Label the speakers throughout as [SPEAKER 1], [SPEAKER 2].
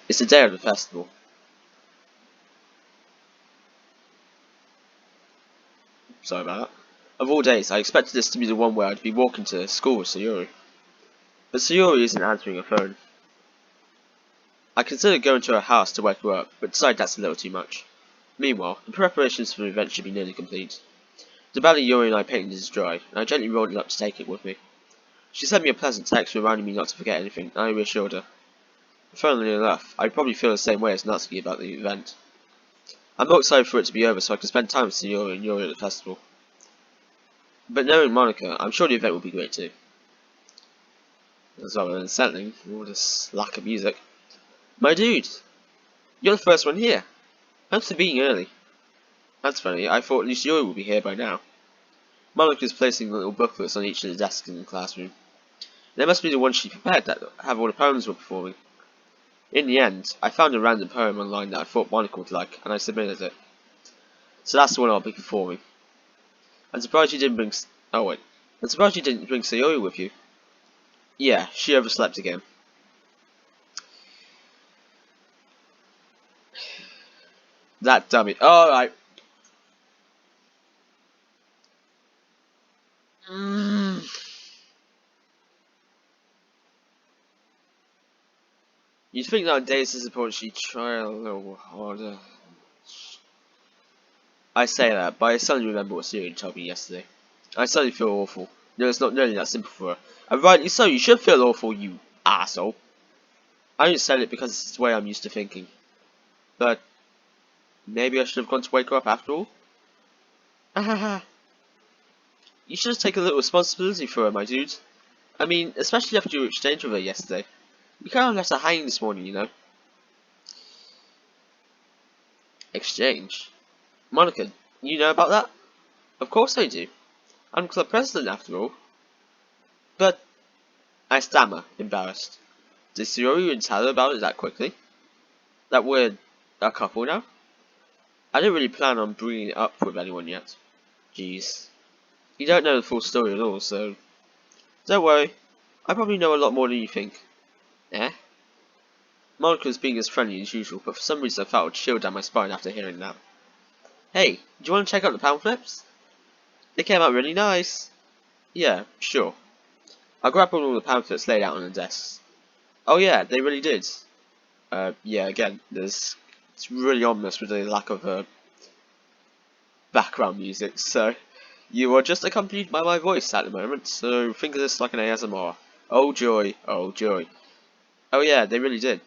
[SPEAKER 1] It's the day of the festival. Sorry about that. Of all days, I expected this to be the one where I'd be walking to school with Sayori. But Sayori isn't answering her phone. I considered going to her house to wake her up, but decided that's a little too much. Meanwhile, the preparations for the event should be nearly complete. The banner Yuri and I painted is dry, and I gently rolled it up to take it with me. She sent me a pleasant text reminding me not to forget anything, and I reassured her. Funnily enough, I'd probably feel the same way as Natsuki about the event. I'm more excited for it to be over so I can spend time with Sayori and Yuri at the festival. But knowing Monica, I'm sure the event will be great too. That's rather unsettling, all this lack of music. My dude! You're the first one here! Thanks for being early. That's funny, I thought at least Yuri would be here by now. Monica's placing little booklets on each of the desks in the classroom. They must be the ones she prepared that have all the poems we're performing. In the end, I found a random poem online that I thought Monica would like, and I submitted it. So that's the one I'll be performing. I'm surprised you didn't bring... Oh wait. I'm surprised you didn't bring Sayori with you. Yeah, she overslept again. That dummy. Alright. You'd think that on days of support she'd try a little harder. I say that, but I suddenly remember what Siri told me yesterday. I suddenly feel awful. No, it's not nearly that simple for her. And rightly so, you should feel awful, you asshole. I only said it because it's the way I'm used to thinking. But maybe I should have gone to wake her up after all? Ahaha. You should have taken a little responsibility for her, my dude. I mean, especially after your exchange with her yesterday. You kind of left her hanging this morning, you know. Exchange? Monica, you know about that? Of course I do. I'm club president after all. But I stammer, embarrassed. Did Sayori even tell her about it that quickly? That we're a couple now? I didn't really plan on bringing it up with anyone yet. Jeez. You don't know the full story at all, so... Don't worry. I probably know a lot more than you think. Eh? Monica was being as friendly as usual, but for some reason I felt a chill down my spine after hearing that. Hey, do you want to check out the pamphlets? They came out really nice. Yeah, sure. I grabbed all the pamphlets laid out on the desks. Oh yeah, they really did. Yeah, again, it's really ominous with the lack of background music, so you are just accompanied by my voice at the moment, so think of this like an ASMR. Oh joy, oh joy. Oh yeah, they really did.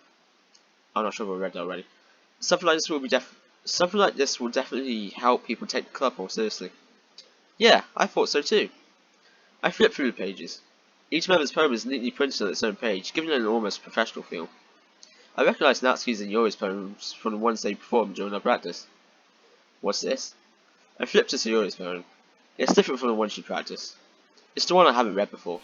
[SPEAKER 1] I'm not sure if I read that already. Something like this will definitely help people take the club more seriously. Yeah, I thought so too. I flipped through the pages. Each member's poem is neatly printed on its own page, giving it an almost professional feel. I recognised Natsuki's and Yori's poems from the ones they performed during our practice. What's this? I flipped to Sayori's poem. It's different from the one she practiced. It's the one I haven't read before.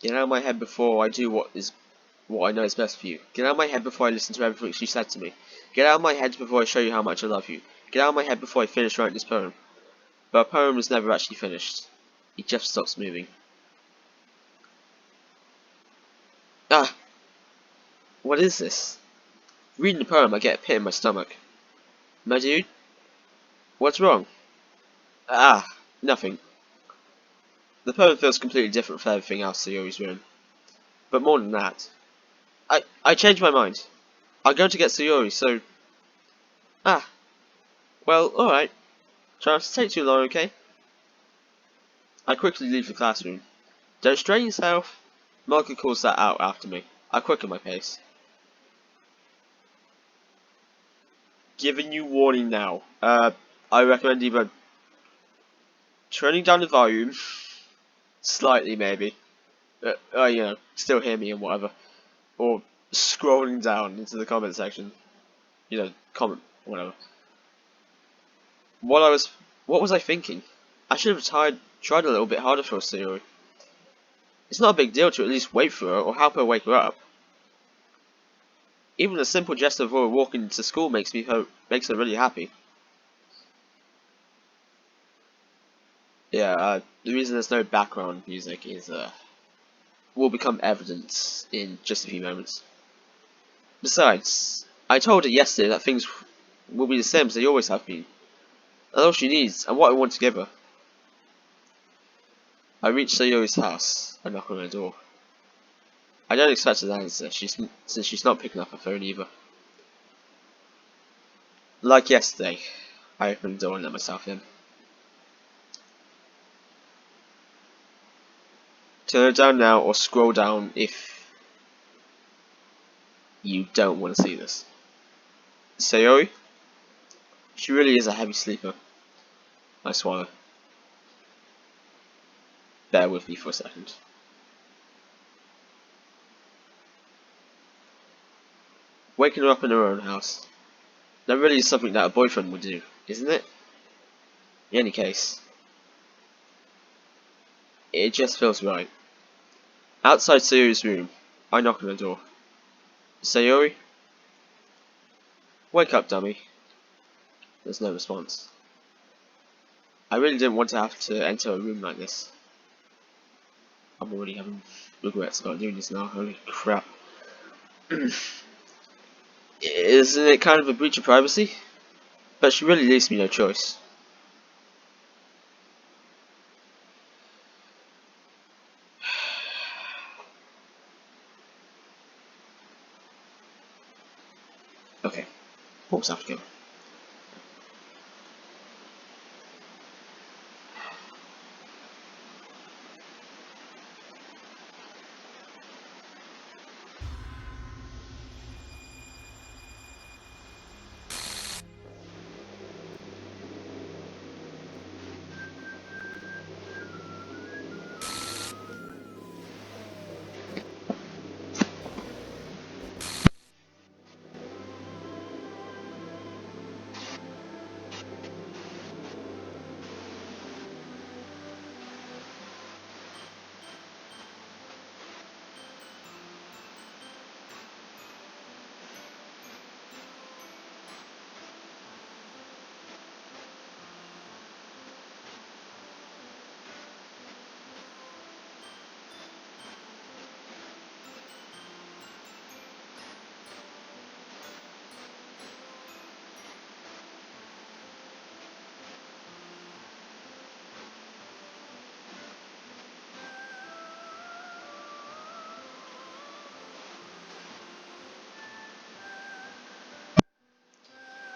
[SPEAKER 1] Get out of my head before I do what I know is best for you. Get out of my head before I listen to everything she said to me. Get out of my head before I show you how much I love you. Get out of my head before I finish writing this poem. But our poem was never actually finished. It just stops moving. Ah! What is this? Reading the poem, I get a pit in my stomach. My dude? What's wrong? Ah! Nothing. The poem feels completely different from everything else Sayori's written. But more than that, I changed my mind. I'm going to get Sayori, so... Ah. Well, alright. Try not to take too long, okay? I quickly leave the classroom. Don't strain yourself. Marco calls that out after me. I quicken my pace. Giving you warning now. I recommend either turning down the volume, slightly maybe, you know, still hear me and whatever, or scrolling down into the comment section, you know, comment, whatever. What was I thinking? I should have tried a little bit harder for Sayori. It's not a big deal to at least wait for her or help her wake her up. Even a simple gesture of her walking to school makes her really happy. Yeah, the reason there's no background music is will become evident in just a few moments. Besides, I told her yesterday that things will be the same as they always have been. That's all she needs, and what I want to give her. I reach Sayori's house. I knock on her door. I don't expect her to answer, since she's not picking up her phone either. Like yesterday, I open the door and let myself in. Turn it down now or scroll down if you don't want to see this. Sayori? She really is a heavy sleeper. I swallow. Bear with me for a second. Waking her up in her own house. That really is something that a boyfriend would do, isn't it? In any case, it just feels right. Outside Sayori's room, I knock on the door. Sayori? Wake up, dummy. There's no response. I really didn't want to have to enter a room like this. I'm already having regrets about doing this now, holy crap. Isn't it kind of a breach of privacy? But she really leaves me no choice. Okay, what was after go?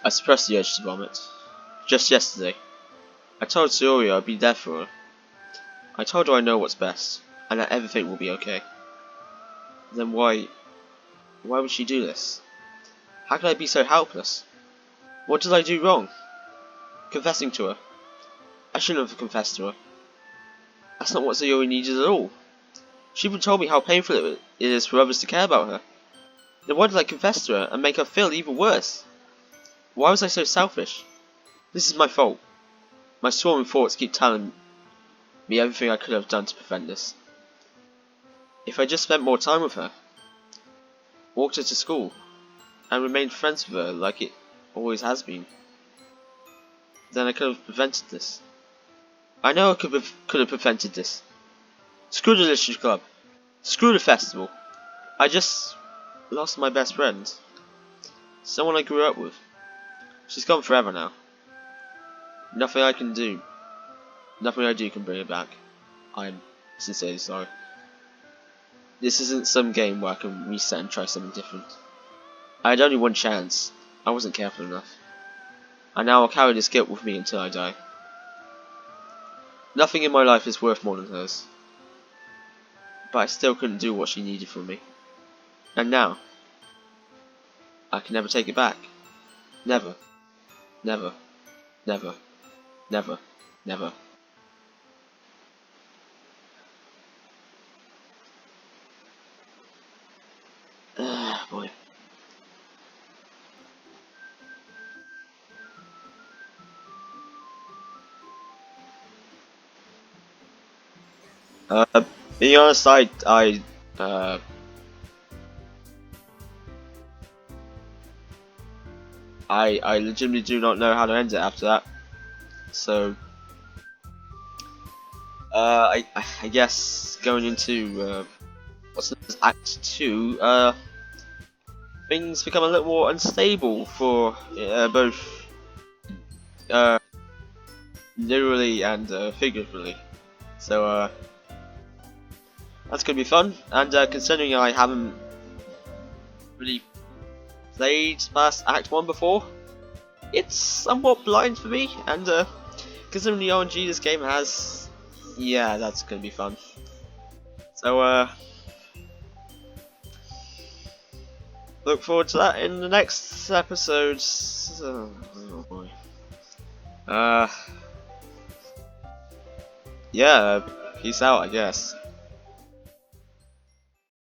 [SPEAKER 1] I suppressed the urge to vomit. Just yesterday, I told Sayori I'd be there for her. I told her I know what's best, and that everything will be okay. Then why would she do this? How could I be so helpless? What did I do wrong? Confessing to her. I shouldn't have confessed to her. That's not what Sayori needed at all. She even told me how painful it is for others to care about her. Then why did I confess to her and make her feel even worse? Why was I so selfish? This is my fault. My swarming thoughts keep telling me everything I could have done to prevent this. If I just spent more time with her, walked her to school, and remained friends with her like it always has been, then I could have prevented this. I know I could have prevented this. Screw the literature club. Screw the festival. I just lost my best friend. Someone I grew up with. She's gone forever now. Nothing I can do. Nothing I do can bring her back. I'm sincerely sorry. This isn't some game where I can reset and try something different. I had only one chance. I wasn't careful enough. And now I'll carry this guilt with me until I die. Nothing in my life is worth more than hers. But I still couldn't do what she needed from me. And now, I can never take it back. Never. Never. Never. Never. Never. Boy. Being honest, uh, I legitimately do not know how to end it after that. So, I guess going into what's this, Act 2, things become a little more unstable for both uh, literally and figuratively. So that's gonna be fun. And considering I haven't really played past Act 1 before, it's somewhat blind for me. And considering the RNG this game has, yeah, that's gonna be fun. So look forward to that in the next episode. Oh boy. Yeah, peace out, I guess.